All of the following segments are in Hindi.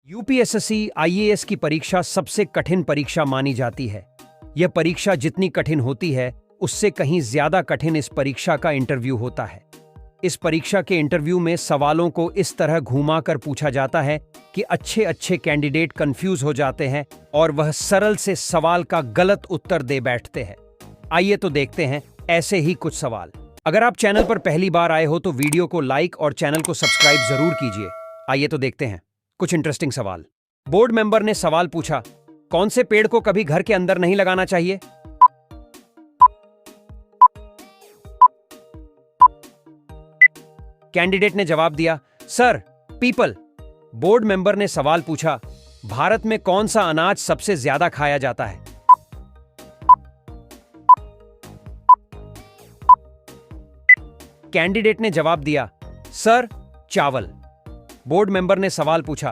यूपीएससी आईएएस की परीक्षा सबसे कठिन परीक्षा मानी जाती है। यह परीक्षा जितनी कठिन होती है, उससे कहीं ज्यादा कठिन इस परीक्षा का इंटरव्यू होता है। इस परीक्षा के इंटरव्यू में सवालों को इस तरह घुमा कर पूछा जाता है कि अच्छे अच्छे कैंडिडेट कंफ्यूज हो जाते हैं और वह सरल से सवाल का गलत उत्तर दे बैठते हैं। आइए तो देखते हैं ऐसे ही कुछ सवाल। अगर आप चैनल पर पहली बार आए हो तो वीडियो को लाइक और चैनल को सब्सक्राइब जरूर कीजिए। आइए तो देखते हैं कुछ इंटरेस्टिंग सवाल। बोर्ड मेंबर ने सवाल पूछा, कौन से पेड़ को कभी घर के अंदर नहीं लगाना चाहिए? कैंडिडेट ने जवाब दिया, सर, पीपल। बोर्ड मेंबर ने सवाल पूछा, भारत में कौन सा अनाज सबसे ज्यादा खाया जाता है? कैंडिडेट ने जवाब दिया, सर, चावल। बोर्ड मेंबर ने सवाल पूछा,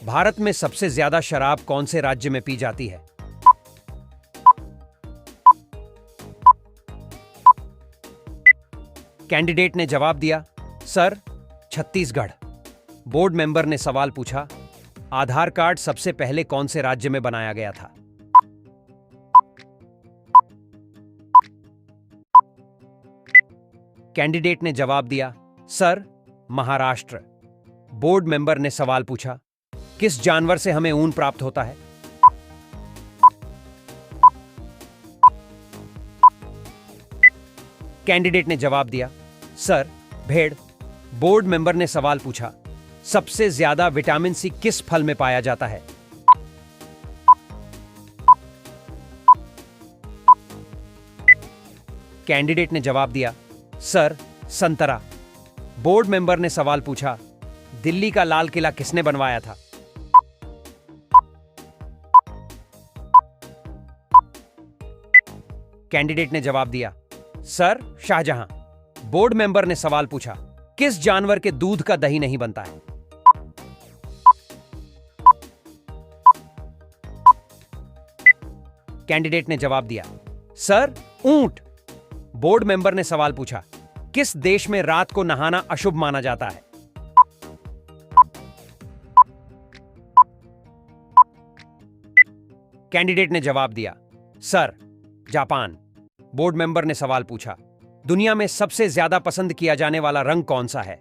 भारत में सबसे ज्यादा शराब कौन से राज्य में पी जाती है? कैंडिडेट ने जवाब दिया, सर, छत्तीसगढ़। बोर्ड मेंबर ने सवाल पूछा, आधार कार्ड सबसे पहले कौन से राज्य में बनाया गया था? कैंडिडेट ने जवाब दिया, सर, महाराष्ट्र। बोर्ड मेंबर ने सवाल पूछा, किस जानवर से हमें ऊन प्राप्त होता है? कैंडिडेट ने जवाब दिया, सर, भेड़। बोर्ड मेंबर ने सवाल पूछा, सबसे ज्यादा विटामिन सी किस फल में पाया जाता है? कैंडिडेट ने जवाब दिया, सर, संतरा। बोर्ड मेंबर ने सवाल पूछा, दिल्ली का लाल किला किसने बनवाया था? कैंडिडेट ने जवाब दिया, सर, शाहजहां। बोर्ड मेंबर ने सवाल पूछा, किस जानवर के दूध का दही नहीं बनता है? कैंडिडेट ने जवाब दिया, सर, ऊंट। बोर्ड मेंबर ने सवाल पूछा, किस देश में रात को नहाना अशुभ माना जाता है? कैंडिडेट ने जवाब दिया, सर, जापान। बोर्ड मेंबर ने सवाल पूछा, दुनिया में सबसे ज्यादा पसंद किया जाने वाला रंग कौन सा है?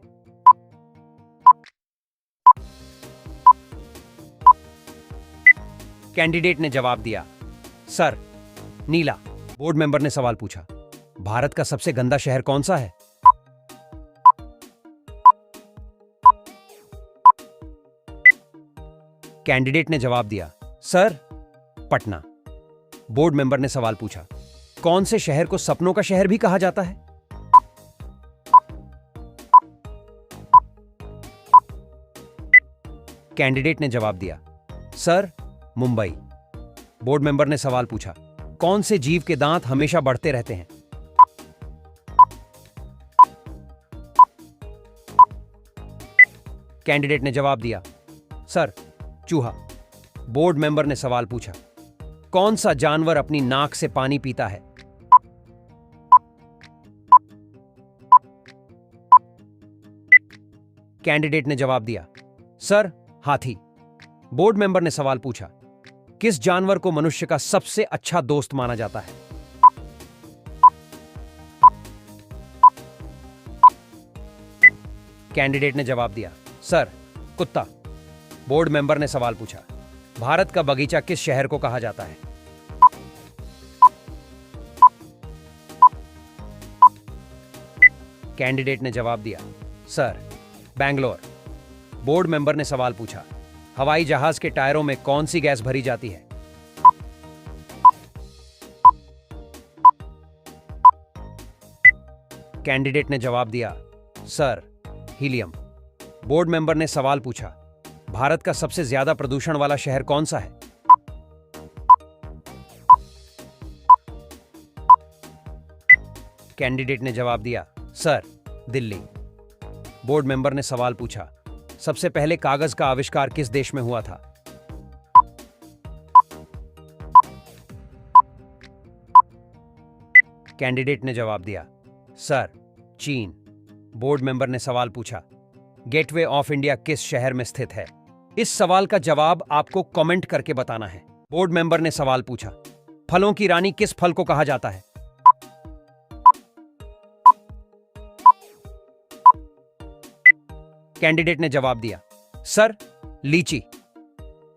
कैंडिडेट ने जवाब दिया, सर, नीला। बोर्ड मेंबर ने सवाल पूछा, भारत का सबसे गंदा शहर कौन सा है? कैंडिडेट ने जवाब दिया, सर, पटना। बोर्ड मेंबर ने सवाल पूछा, कौन से शहर को सपनों का शहर भी कहा जाता है? कैंडिडेट ने जवाब दिया, सर, मुंबई। बोर्ड मेंबर ने सवाल पूछा, कौन से जीव के दांत हमेशा बढ़ते रहते हैं? कैंडिडेट ने जवाब दिया, सर, चूहा। बोर्ड मेंबर ने सवाल पूछा, कौन सा जानवर अपनी नाक से पानी पीता है? कैंडिडेट ने जवाब दिया, सर, हाथी। बोर्ड मेंबर ने सवाल पूछा, किस जानवर को मनुष्य का सबसे अच्छा दोस्त माना जाता है? कैंडिडेट ने जवाब दिया, सर, कुत्ता। बोर्ड मेंबर ने सवाल पूछा, भारत का बगीचा किस शहर को कहा जाता है? कैंडिडेट ने जवाब दिया, सर, बैंगलोर। बोर्ड मेंबर ने सवाल पूछा, हवाई जहाज के टायरों में कौन सी गैस भरी जाती है? कैंडिडेट ने जवाब दिया, सर, हीलियम। बोर्ड मेंबर ने सवाल पूछा, भारत का सबसे ज्यादा प्रदूषण वाला शहर कौन सा है? कैंडिडेट ने जवाब दिया, सर, दिल्ली। बोर्ड मेंबर ने सवाल पूछा, सबसे पहले कागज का आविष्कार किस देश में हुआ था? कैंडिडेट ने जवाब दिया, सर, चीन। बोर्ड मेंबर ने सवाल पूछा, गेटवे ऑफ इंडिया किस शहर में स्थित है? इस सवाल का जवाब आपको कमेंट करके बताना है। बोर्ड मेंबर ने सवाल पूछा, फलों की रानी किस फल को कहा जाता है? कैंडिडेट ने जवाब दिया, सर, लीची।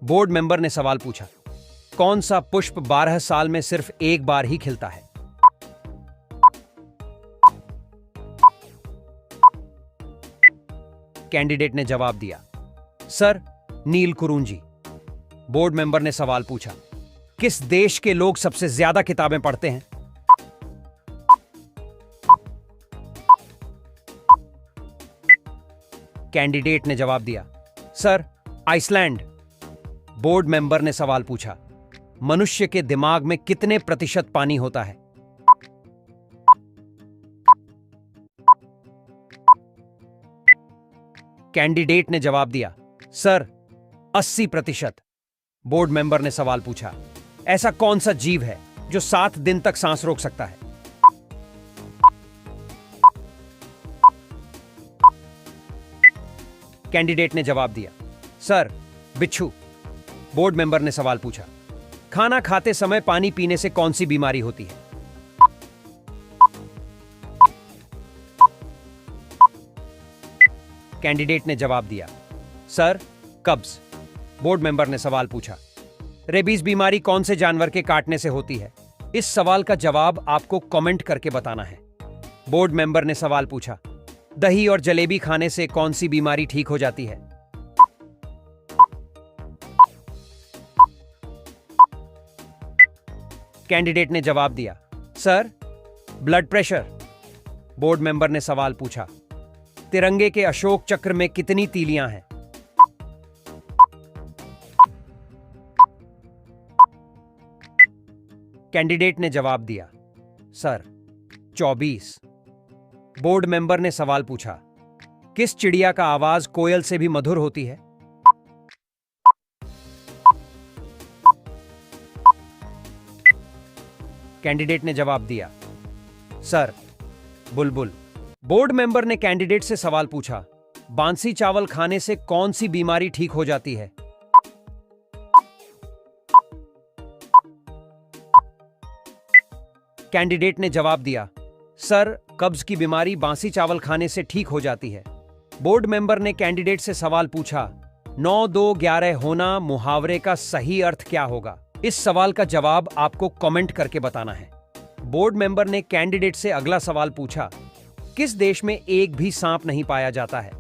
बोर्ड मेंबर ने सवाल पूछा, कौन सा पुष्प 12 साल में सिर्फ एक बार ही खिलता है? कैंडिडेट ने जवाब दिया, सर, नीलकुरुंजी। बोर्ड मेंबर ने सवाल पूछा, किस देश के लोग सबसे ज्यादा किताबें पढ़ते हैं? कैंडिडेट ने जवाब दिया, सर, आइसलैंड। बोर्ड मेंबर ने सवाल पूछा, मनुष्य के दिमाग में कितने प्रतिशत पानी होता है? कैंडिडेट ने जवाब दिया, सर, 80%। बोर्ड मेंबर ने सवाल पूछा, ऐसा कौन सा जीव है जो 7 दिन तक सांस रोक सकता है? कैंडिडेट ने जवाब दिया, सर, बिच्छू। बोर्ड मेंबर ने सवाल पूछा, खाना खाते समय पानी पीने से कौन सी बीमारी होती है? कैंडिडेट ने जवाब दिया, सर, कब्ज। बोर्ड मेंबर ने सवाल पूछा, रेबीज बीमारी कौन से जानवर के काटने से होती है? इस सवाल का जवाब आपको कमेंट करके बताना है। बोर्ड मेंबर ने सवाल पूछा, दही और जलेबी खाने से कौन सी बीमारी ठीक हो जाती है? कैंडिडेट ने जवाब दिया, sir, blood pressure. Board member ने सवाल पूछा, तिरंगे के अशोक चक्र में कितनी तीलियां हैं? कैंडिडेट ने जवाब दिया, सर, 24। बोर्ड मेंबर ने सवाल पूछा, किस चिड़िया का आवाज कोयल से भी मधुर होती है? कैंडिडेट ने जवाब दिया, सर, बुलबुल। बोर्ड मेंबर ने कैंडिडेट से सवाल पूछा, बांसी चावल खाने से कौन सी बीमारी ठीक हो जाती है? कैंडिडेट ने जवाब दिया, सर, कब्ज की बीमारी बांसी चावल खाने से ठीक हो जाती है। बोर्ड मेंबर ने कैंडिडेट से सवाल पूछा, 9 2 11 होना मुहावरे का सही अर्थ क्या होगा? इस सवाल का जवाब आपको कमेंट करके बताना है। बोर्ड मेंबर ने कैंडिडेट से अगला सवाल पूछा, किस देश में एक भी सांप नहीं पाया जाता है?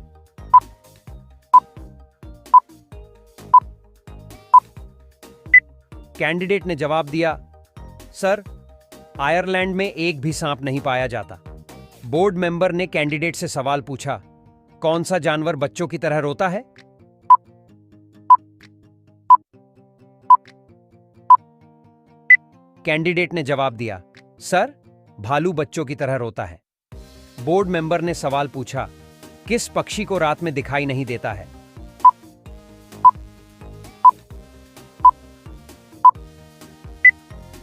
कैंडिडेट ने जवाब दिया, सर, आयरलैंड में एक भी सांप नहीं पाया जाता। बोर्ड मेंबर ने कैंडिडेट से सवाल पूछा, कौन सा जानवर बच्चों की तरह रोता है? कैंडिडेट ने जवाब दिया, सर, भालू बच्चों की तरह रोता है। बोर्ड मेंबर ने सवाल पूछा, किस पक्षी को रात में दिखाई नहीं देता है?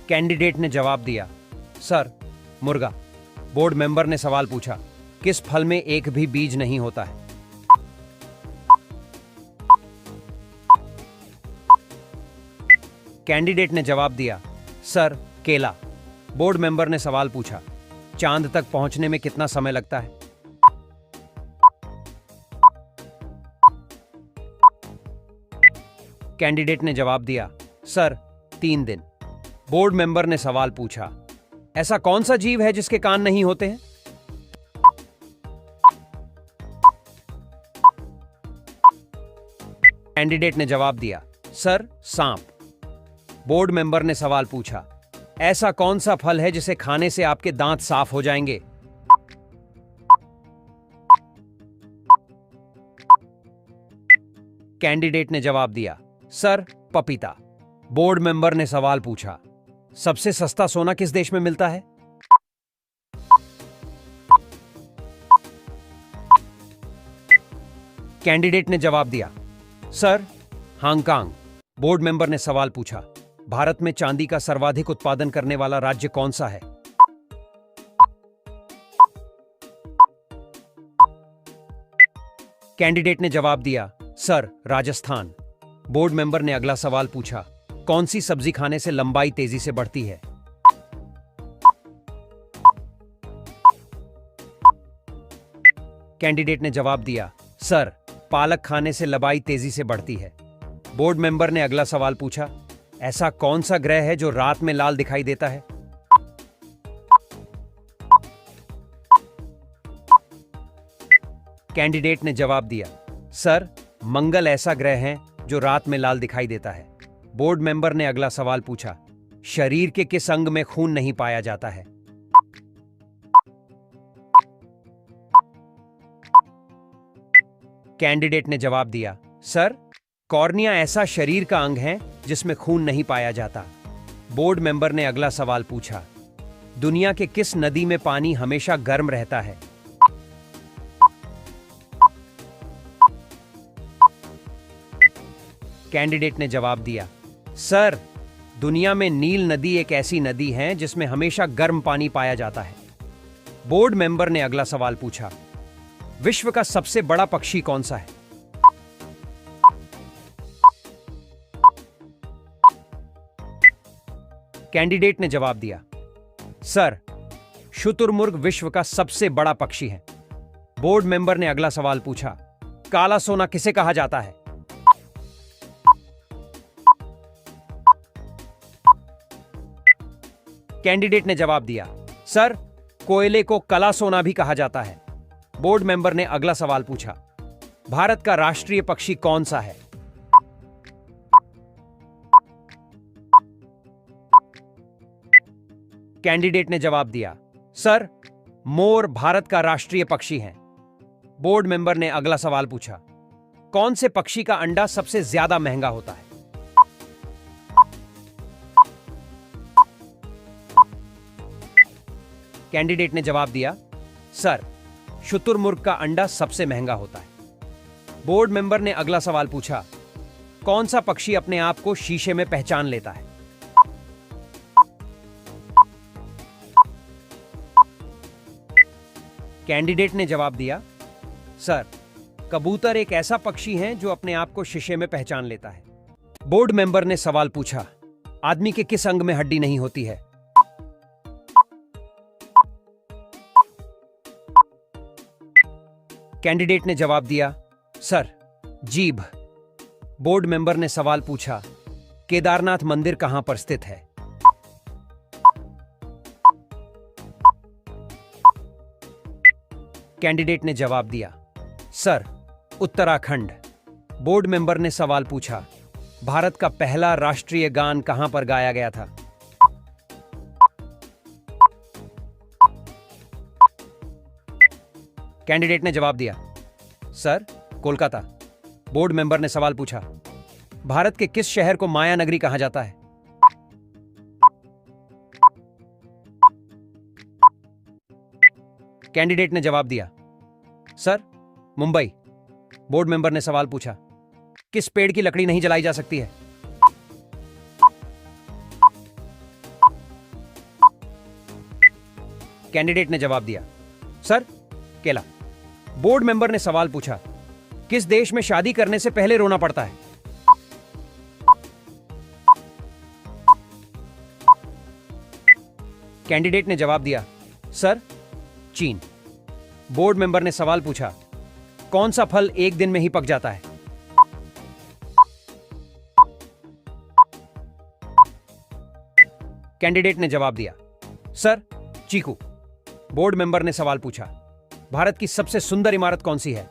कैंडिडेट ने जवाब दिया, सर, मुर्गा। बोर्ड मेंबर ने सवाल पूछा, किस फल में एक भी बीज नहीं होता है? कैंडिडेट ने जवाब दिया, सर, केला। बोर्ड मेंबर ने सवाल पूछा, चांद तक पहुंचने में कितना समय लगता है? कैंडिडेट ने जवाब दिया, सर, 3 दिन। बोर्ड मेंबर ने सवाल पूछा, ऐसा कौन सा जीव है जिसके कान नहीं होते हैं? कैंडिडेट ने जवाब दिया, सर, सांप। बोर्ड मेंबर ने सवाल पूछा, ऐसा कौन सा फल है जिसे खाने से आपके दांत साफ हो जाएंगे? कैंडिडेट ने जवाब दिया, सर, पपीता। बोर्ड मेंबर ने सवाल पूछा, सबसे सस्ता सोना किस देश में मिलता है? कैंडिडेट ने जवाब दिया, सर, हांगकांग। बोर्ड मेंबर ने सवाल पूछा, भारत में चांदी का सर्वाधिक उत्पादन करने वाला राज्य कौन सा है? कैंडिडेट ने जवाब दिया, सर, राजस्थान। बोर्ड मेंबर ने अगला सवाल पूछा, कौन सी सब्जी खाने से लंबाई तेजी से बढ़ती है? कैंडिडेट ने जवाब दिया, सर, पालक खाने से लंबाई तेजी से बढ़ती है। बोर्ड मेंबर ने अगला सवाल पूछा, ऐसा कौन सा ग्रह है जो रात में लाल दिखाई देता है? कैंडिडेट ने जवाब दिया, सर, मंगल ऐसा ग्रह है जो रात में लाल दिखाई देता है। बोर्ड मेंबर ने अगला सवाल पूछा, शरीर के किस अंग में खून नहीं पाया जाता है? कैंडिडेट ने जवाब दिया, सर, कॉर्निया ऐसा शरीर का अंग है जिसमें खून नहीं पाया जाता। बोर्ड मेंबर ने अगला सवाल पूछा, दुनिया के किस नदी में पानी हमेशा गर्म रहता है? कैंडिडेट ने जवाब दिया, सर, दुनिया में नील नदी एक ऐसी नदी है जिसमें हमेशा गर्म पानी पाया जाता है। बोर्ड मेंबर ने अगला सवाल पूछा, विश्व का सबसे बड़ा पक्षी कौन सा है? कैंडिडेट ने जवाब दिया, सर, शुतुरमुर्ग विश्व का सबसे बड़ा पक्षी है। बोर्ड मेंबर ने अगला सवाल पूछा, काला सोना किसे कहा जाता है? कैंडिडेट ने जवाब दिया, सर, कोयले को काला सोना भी कहा जाता है। बोर्ड मेंबर ने अगला सवाल पूछा, भारत का राष्ट्रीय पक्षी कौन सा है? कैंडिडेट ने जवाब दिया, सर, मोर भारत का राष्ट्रीय पक्षी है। बोर्ड मेंबर ने अगला सवाल पूछा, कौन से पक्षी का अंडा सबसे ज्यादा महंगा होता है? कैंडिडेट ने जवाब दिया, सर, शुतुरमुर्ग का अंडा सबसे महंगा होता है। बोर्ड मेंबर ने अगला सवाल पूछा, कौन सा पक्षी अपने आप को शीशे में पहचान लेता है? कैंडिडेट ने जवाब दिया, सर, कबूतर एक ऐसा पक्षी है जो अपने आप को शीशे में पहचान लेता है। बोर्ड मेंबर ने सवाल पूछा, आदमी के किस अंग में हड्डी नहीं होती है? कैंडिडेट ने जवाब दिया, सर, जीभ। बोर्ड मेंबर ने सवाल पूछा, केदारनाथ मंदिर कहां पर स्थित है? कैंडिडेट ने जवाब दिया, सर, उत्तराखंड। बोर्ड मेंबर ने सवाल पूछा, भारत का पहला राष्ट्रीय गान कहां पर गाया गया था? कैंडिडेट ने जवाब दिया, सर, कोलकाता। बोर्ड मेंबर ने सवाल पूछा, भारत के किस शहर को माया नगरी कहा जाता है? कैंडिडेट ने जवाब दिया, सर, मुंबई। बोर्ड मेंबर ने सवाल पूछा, किस पेड़ की लकड़ी नहीं जलाई जा सकती है? कैंडिडेट ने जवाब दिया, सर, केला। बोर्ड मेंबर ने सवाल पूछा, किस देश में शादी करने से पहले रोना पड़ता है? कैंडिडेट ने जवाब दिया, सर, चीन। बोर्ड मेंबर ने सवाल पूछा, कौन सा फल एक दिन में ही पक जाता है? कैंडिडेट ने जवाब दिया, सर, चीकू। बोर्ड मेंबर ने सवाल पूछा, भारत की सबसे सुंदर इमारत कौन सी है?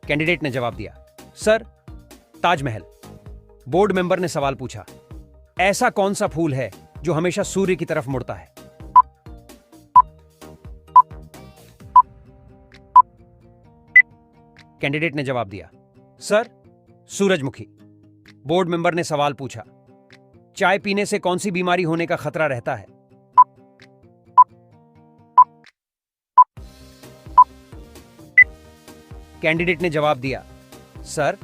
कैंडिडेट ने जवाब दिया, सर, ताजमहल। बोर्ड मेंबर ने सवाल पूछा, ऐसा कौन सा फूल है जो हमेशा सूर्य की तरफ मुड़ता है? कैंडिडेट ने जवाब दिया, सर, सूरजमुखी। बोर्ड मेंबर ने सवाल पूछा, चाय पीने से कौन सी बीमारी होने का खतरा रहता है? कैंडिडेट ने जवाब दिया, सर,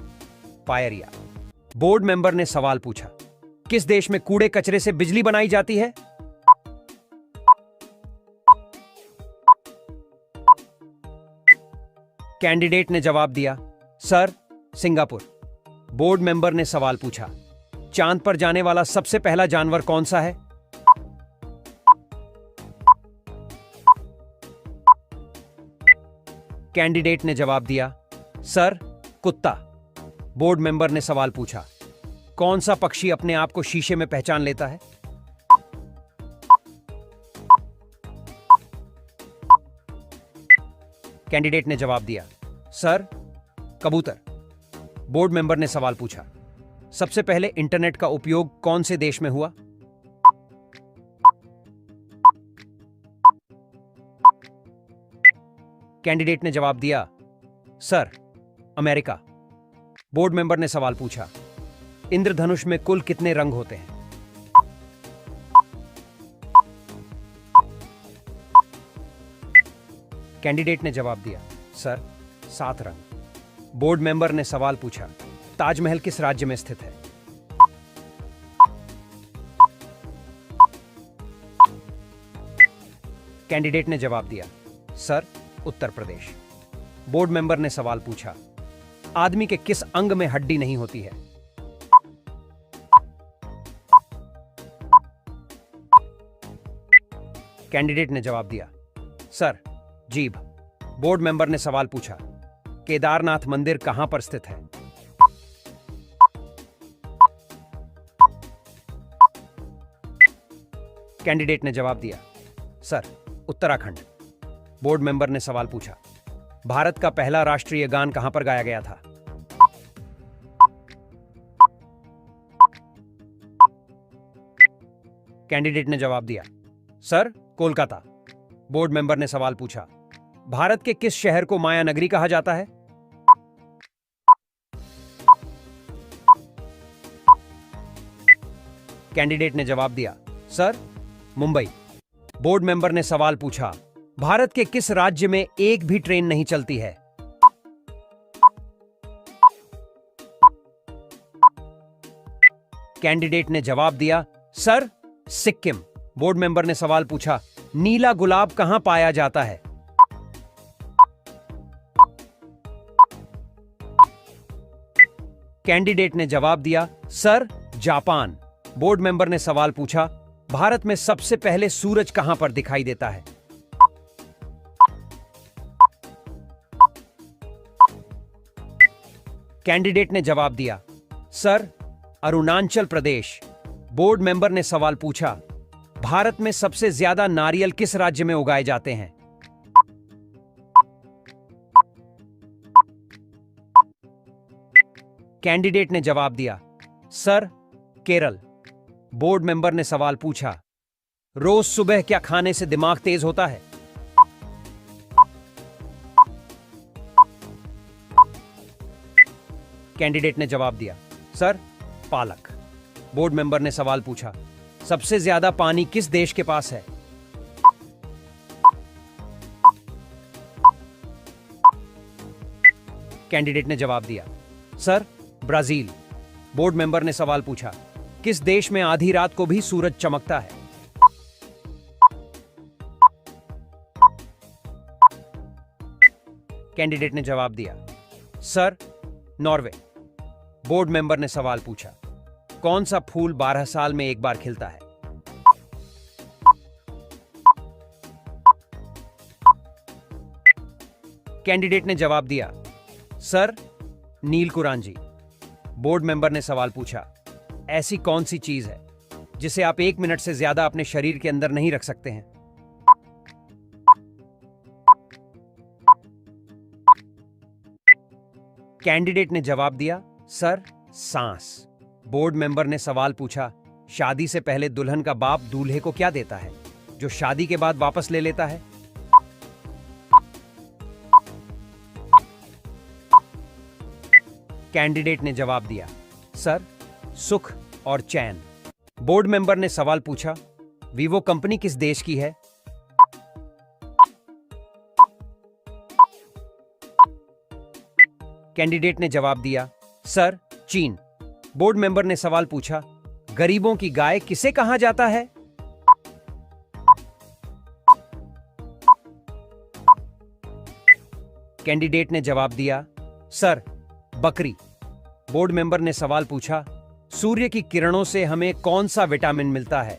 पायरिया। बोर्ड मेंबर ने सवाल पूछा, किस देश में कूड़े कचरे से बिजली बनाई जाती है? कैंडिडेट ने जवाब दिया, सर, सिंगापुर। बोर्ड मेंबर ने सवाल पूछा, चांद पर जाने वाला सबसे पहला जानवर कौन सा है? कैंडिडेट ने जवाब दिया, सर, कुत्ता। बोर्ड मेंबर ने सवाल पूछा, कौन सा पक्षी अपने आप को शीशे में पहचान लेता है? कैंडिडेट ने जवाब दिया, सर, कबूतर। बोर्ड मेंबर ने सवाल पूछा, सबसे पहले इंटरनेट का उपयोग कौन से देश में हुआ? कैंडिडेट ने जवाब दिया, सर, अमेरिका। बोर्ड मेंबर ने सवाल पूछा, इंद्रधनुष में कुल कितने रंग होते हैं? कैंडिडेट ने जवाब दिया, सर, 7 रंग। बोर्ड मेंबर ने सवाल पूछा, ताजमहल किस राज्य में स्थित है? कैंडिडेट ने जवाब दिया, sir, Uttar Pradesh. Board member ने सवाल पूछा, आदमी के किस अंग में हड्डी नहीं होती है? कैंडिडेट ने जवाब दिया, सर, जीभ। बोर्ड मेंबर ने सवाल पूछा, केदारनाथ मंदिर कहां पर स्थित है? कैंडिडेट ने जवाब दिया, सर, उत्तराखंड। बोर्ड मेंबर ने सवाल पूछा, भारत का पहला राष्ट्रीय गान कहां पर गाया गया था? कैंडिडेट ने जवाब दिया, सर, कोलकाता। बोर्ड मेंबर ने सवाल पूछा, भारत के किस शहर को माया नगरी कहा जाता है? कैंडिडेट ने जवाब दिया, सर, मुंबई। बोर्ड मेंबर ने सवाल पूछा, भारत के किस राज्य में एक भी ट्रेन नहीं चलती है? कैंडिडेट ने जवाब दिया, सर, सिक्किम। बोर्ड मेंबर ने सवाल पूछा, नीला गुलाब कहां पाया जाता है? कैंडिडेट ने जवाब दिया, सर, जापान। बोर्ड मेंबर ने सवाल पूछा, भारत में सबसे पहले सूरज कहां पर दिखाई देता है? कैंडिडेट ने जवाब दिया, sir, Arunachal Pradesh. Board member ने सवाल पूछा, भारत में सबसे ज्यादा नारियल किस राज्य में उगाए जाते हैं? कैंडिडेट ने जवाब दिया, सर, केरल। बोर्ड मेंबर ने सवाल पूछा, रोज सुबह क्या खाने से दिमाग तेज होता है? कैंडिडेट ने जवाब दिया, सर, पालक। बोर्ड मेंबर ने सवाल पूछा, सबसे ज्यादा पानी किस देश के पास है? कैंडिडेट ने जवाब दिया, सर, ब्राजील। बोर्ड मेंबर ने सवाल पूछा, किस देश में आधी रात को भी सूरज चमकता है? कैंडिडेट ने जवाब दिया, सर, नॉर्वे। बोर्ड मेंबर ने सवाल पूछा, कौन सा फूल 12 साल में एक बार खिलता है? कैंडिडेट ने जवाब दिया, सर, नीलकुरांजी। बोर्ड मेंबर ने सवाल पूछा, ऐसी कौन सी चीज है जिसे आप 1 मिनट से ज्यादा अपने शरीर के अंदर नहीं रख सकते हैं? कैंडिडेट ने जवाब दिया, सर, सांस। बोर्ड मेंबर ने सवाल पूछा, शादी से पहले दुल्हन का बाप दूल्हे को क्या देता है जो शादी के बाद वापस ले लेता है? कैंडिडेट ने जवाब दिया, सर, सुख और चैन। बोर्ड मेंबर ने सवाल पूछा, वीवो कंपनी किस देश की है? कैंडिडेट ने जवाब दिया, सर, चीन। बोर्ड मेंबर ने सवाल पूछा, गरीबों की गाय किसे कहा जाता है? कैंडिडेट ने जवाब दिया, सर, बकरी। बोर्ड मेंबर ने सवाल पूछा, सूर्य की किरणों से हमें कौन सा विटामिन मिलता है?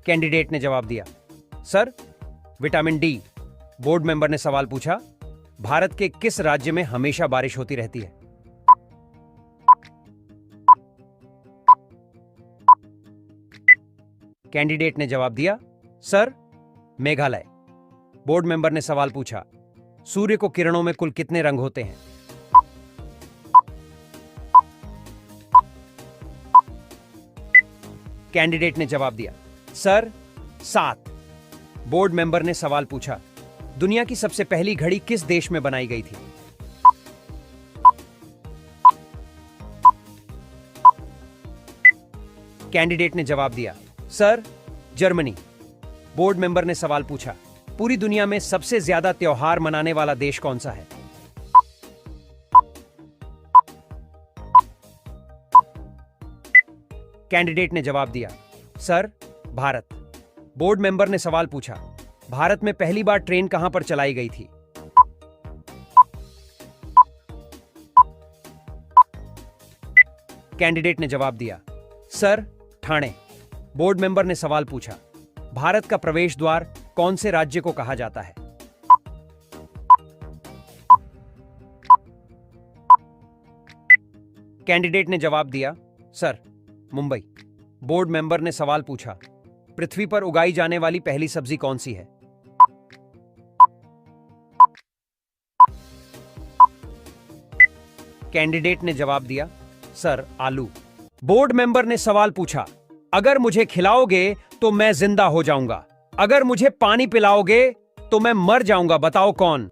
कैंडिडेट ने जवाब दिया, sir, vitamin D. Board member ने सवाल पूछा, भारत के किस राज्य में हमेशा बारिश होती रहती है? कैंडिडेट ने जवाब दिया, सर, मेघालय। बोर्ड मेंबर ने सवाल पूछा, सूर्य को किरणों में कुल कितने रंग होते हैं? कैंडिडेट ने जवाब दिया, सर, 7। बोर्ड मेंबर ने सवाल पूछा, दुनिया की सबसे पहली घड़ी किस देश में बनाई गई थी? कैंडिडेट ने जवाब दिया, सर, जर्मनी। बोर्ड मेंबर ने सवाल पूछा, पूरी दुनिया में सबसे ज्यादा त्योहार मनाने वाला देश कौन सा है? कैंडिडेट ने जवाब दिया, सर, भारत। बोर्ड मेंबर ने सवाल पूछा, भारत में पहली बार ट्रेन कहां पर चलाई गई थी? कैंडिडेट ने जवाब दिया, सर, ठाणे। बोर्ड मेंबर ने सवाल पूछा, भारत का प्रवेश द्वार कौन से राज्य को कहा जाता है? कैंडिडेट ने जवाब दिया, सर, मुंबई। बोर्ड मेंबर ने सवाल पूछा, पृथ्वी पर उगाई जाने वाली पहली सब्जी कौन सी है? कैंडिडेट ने जवाब दिया, सर, आलू। बोर्ड मेंबर ने सवाल पूछा, अगर मुझे खिलाओगे तो मैं जिंदा हो जाऊंगा, अगर मुझे पानी पिलाओगे तो मैं मर जाऊंगा, बताओ कौन?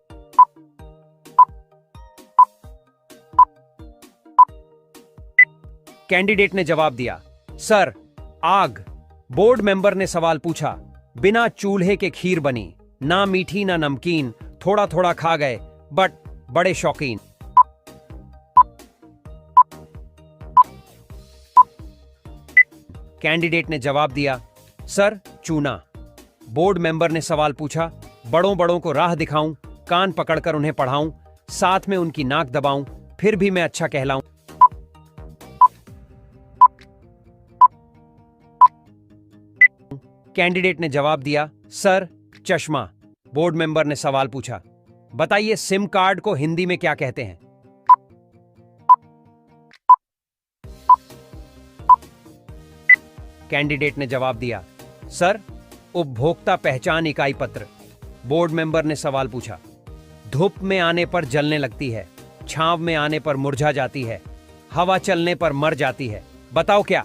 कैंडिडेट ने जवाब दिया, सर, आग। बोर्ड मेंबर ने सवाल पूछा, बिना चूल्हे के खीर बनी, ना मीठी ना नमकीन, थोड़ा थोड़ा खा गए बट बड़े शौकीन। कैंडिडेट ने जवाब दिया, सर, चूना। बोर्ड मेंबर ने सवाल पूछा, बड़ों बड़ों को राह दिखाऊं, कान पकड़कर उन्हें पढ़ाऊं, साथ में उनकी नाक दबाऊं, फिर भी मैं अच्छा कहलाऊं? कैंडिडेट ने जवाब दिया, सर, चश्मा। बोर्ड मेंबर ने सवाल पूछा, बताइए सिम कार्ड को हिंदी में क्या कहते हैं? कैंडिडेट ने जवाब दिया, सर, उपभोक्ता पहचान इकाई पत्र। बोर्ड मेंबर ने सवाल पूछा, धूप में आने पर जलने लगती है, छांव में आने पर मुरझा जाती है, हवा चलने पर मर जाती है, बताओ क्या?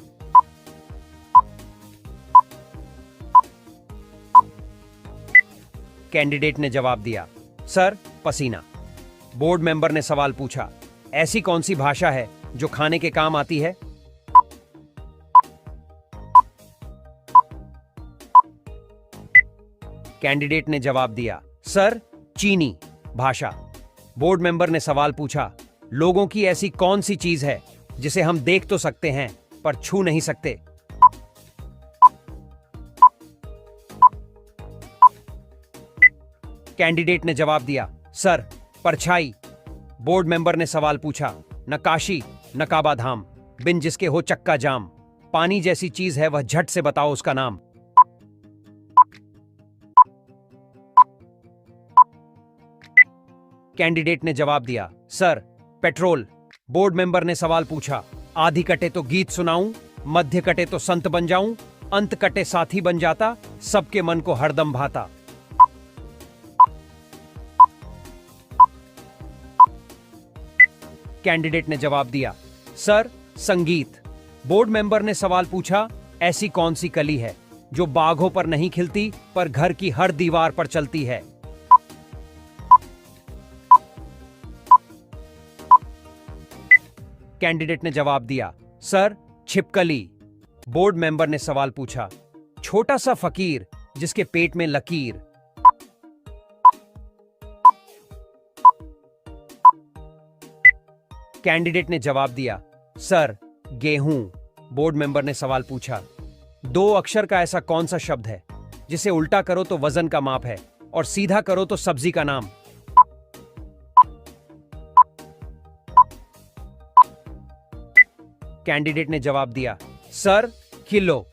कैंडिडेट ने जवाब दिया, सर, पसीना। बोर्ड मेंबर ने सवाल पूछा, ऐसी कौन सी भाषा है जो खाने के काम आती है? कैंडिडेट ने जवाब दिया, सर, चीनी भाषा। बोर्ड मेंबर ने सवाल पूछा, लोगों की ऐसी कौन सी चीज है जिसे हम देख तो सकते हैं पर छू नहीं सकते? कैंडिडेट ने जवाब दिया, सर, परछाई। बोर्ड मेंबर ने सवाल पूछा, नकाशी, नकाबा धाम, बिन जिसके हो चक्का जाम, पानी जैसी चीज है वह झट से बताओ उसका नाम। कैंडिडेट ने जवाब दिया, सर, पेट्रोल। बोर्ड मेंबर ने सवाल पूछा, आधी कटे तो गीत सुनाऊं, मध्य कटे तो संत बन जाऊं, अंत कटे साथी बन जाता, सबके मन को हरदम भाता। कैंडिडेट ने जवाब दिया, सर, संगीत। बोर्ड मेंबर ने सवाल पूछा, ऐसी कौन सी कली है जो बाघों पर नहीं खिलती पर घर की हर दीवार पर चलती है? कैंडिडेट ने जवाब दिया, सर, छिपकली। बोर्ड मेंबर ने सवाल पूछा, छोटा सा फकीर जिसके पेट में लकीर। कैंडिडेट ने जवाब दिया, सर, गेहूं। बोर्ड मेंबर ने सवाल पूछा, 2 अक्षर का ऐसा कौन सा शब्द है जिसे उल्टा करो तो वजन का माप है और सीधा करो तो सब्जी का नाम। कैंडिडेट ने जवाब दिया, सर, किलो।